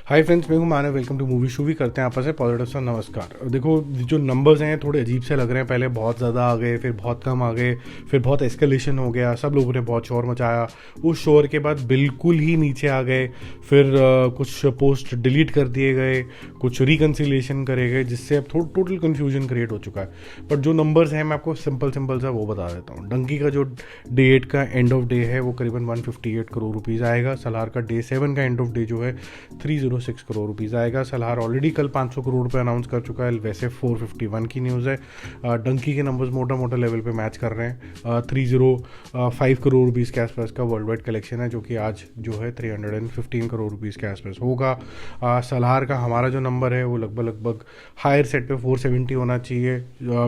हाय friends, मैं हूं Manav. Welcome to movie shoovy. करते हैं आपस में पॉजिटिव सा नमस्कार। देखो, जो नंबर्स हैं थोड़े अजीब से लग रहे हैं। पहले बहुत ज़्यादा आ गए, फिर बहुत कम आ गए, फिर बहुत एस्केलेशन हो गया, सब लोगों ने बहुत शोर मचाया। उस शोर के बाद बिल्कुल ही नीचे आ गए। फिर कुछ पोस्ट डिलीट कर दिए गए, कुछ रिकन्सिलिएशन करे गए, जिससे अब थोड़ा टोटल कन्फ्यूजन क्रिएट हो चुका है। बट जो नंबर्स हैं मैं आपको सिंपल सा वो बता देता हूँ। डंकी का जो डेट का एंड ऑफ डे है वो करीबन 158 करोड़ रुपीज़ आएगा। सलार का डे 7 का एंड ऑफ डे जो है 306 करोड़ रुपीज़ आएगा। सलार ऑलरेडी कल 500 करोड़ रुपए अनाउंस कर चुका है। वैसे 451 की न्यूज़ है। डंकी के नंबर्स मोटा लेवल पे मैच कर रहे हैं। 305 करोड़ रुपीज़ के आसपास का वर्ल्ड वाइड कलेक्शन है, जो कि आज जो है 315 करोड़ रुपीज़ के आसपास होगा। सलार का हमारा जो नंबर है वो लगभग हायर सेट पे 470 होना चाहिए।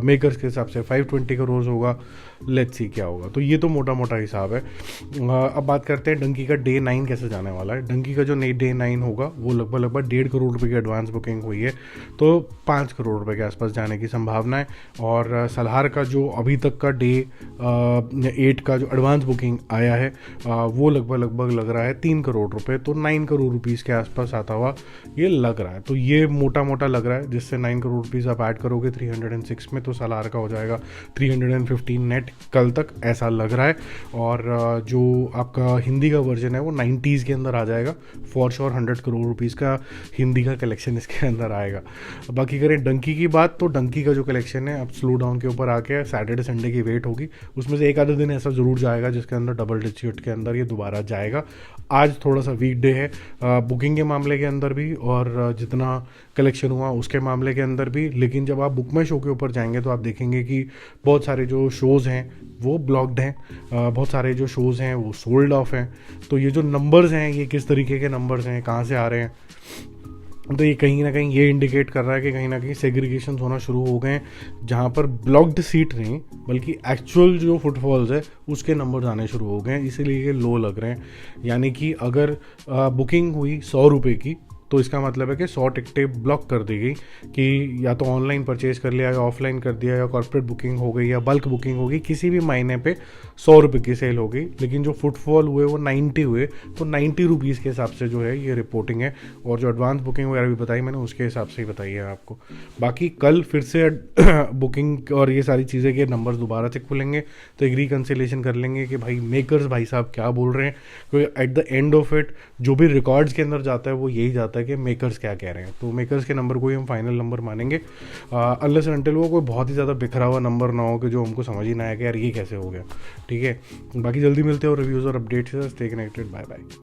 मेकर्स के हिसाब से 520 करोड़ होगा। लेट्स सी क्या होगा। तो ये तो मोटा हिसाब है। अब बात करते हैं डंकी का डे 9 कैसे जाने वाला है। डंकी का जो नई डे 9 होगा वो लगभग 1.5 करोड़ रुपए की एडवांस बुकिंग हुई है, तो 5 करोड़ रुपए के आसपास जाने की संभावना है। और सलार का जो अभी तक का डे 8 का जो एडवांस बुकिंग आया है वो लगभग लग रहा है 3 करोड़ रुपए, तो 9 करोड़ रुपीज़ के आसपास आता हुआ ये लग रहा है। तो ये मोटा लग रहा है, जिससे 9 करोड़ रुपीज़ आप ऐड करोगे 306 में, तो सलार का हो जाएगा 315 नेट कल तक, ऐसा लग रहा है। और जो आपका हिंदी का वर्जन है वो 90s के अंदर आ जाएगा फॉर श्योर। 100 करोड़ रुपीज़ का हिंदी का कलेक्शन इसके अंदर आएगा। बाकी करें डंकी की बात, तो डंकी का जो कलेक्शन है अब स्लो डाउन के ऊपर आके सैटरडे संडे की वेट होगी। उसमें से एक आधा दिन ऐसा ज़रूर जाएगा जिसके अंदर डबल डिजिट के अंदर ये दोबारा जाएगा। आज थोड़ा सा वीक डे है बुकिंग के मामले के अंदर भी, और जितना कलेक्शन हुआ उसके मामले के अंदर भी। लेकिन जब आप बुक माई शो के ऊपर जाएंगे तो आप देखेंगे कि बहुत सारे जो शोज़ हैं वो ब्लॉक्ड हैं, बहुत सारे जो शोज़ हैं वो सोल्ड ऑफ हैं। तो ये जो नंबर्स हैं ये किस तरीके के नंबर्स हैं, कहाँ से आ रहे हैं, तो ये कहीं ना कहीं ये इंडिकेट कर रहा है कि कहीं ना कहीं सेग्रीगेशन होना शुरू हो गए हैं, जहाँ पर ब्लॉक्ड सीट नहीं बल्कि एक्चुअल जो फुटफॉल्स है उसके नंबर्स आने शुरू हो गए हैं, इसीलिए ये लो लग रहे हैं। यानी कि अगर बुकिंग हुई 100 रुपये की, तो इसका मतलब है कि 100 टिकटें ब्लॉक कर दी गई कि या तो ऑनलाइन परचेज कर लिया या ऑफलाइन कर दिया, या कॉर्पोरेट बुकिंग हो गई या बल्क बुकिंग होगी, किसी भी महीने पे 100 रुपये की सेल हो गई। लेकिन जो फुटफॉल हुए वो 90 हुए, तो 90 रुपीज़ के हिसाब से जो है ये रिपोर्टिंग है। और जो एडवांस बुकिंग वगैरह भी बताई मैंने उसके हिसाब से ही बताई है आपको। बाकी कल फिर से बुकिंग और ये सारी चीज़ें के नंबर्स दोबारा से खुलेंगे, तो एक रिकन्सिलेशन कर लेंगे कि भाई मेकर्स भाई साहब क्या बोल रहे हैं। क्योंकि at the end of it जो भी रिकॉर्ड्स के अंदर जाता है वो यही जाता है कि मेकर्स क्या कह रहे हैं। तो मेकर्स के नंबर को ही हम फाइनल नंबर मानेंगे, अनलेस एंड अनटिल वो कोई बहुत ही ज़्यादा बिखरा हुआ नंबर ना हो कि जो हमको समझ ही ना आए कि यार ये कैसे हो गया। ठीक है, बाकी जल्दी मिलते हैं और रिव्यूज़ और updates. Stay connected, bye bye.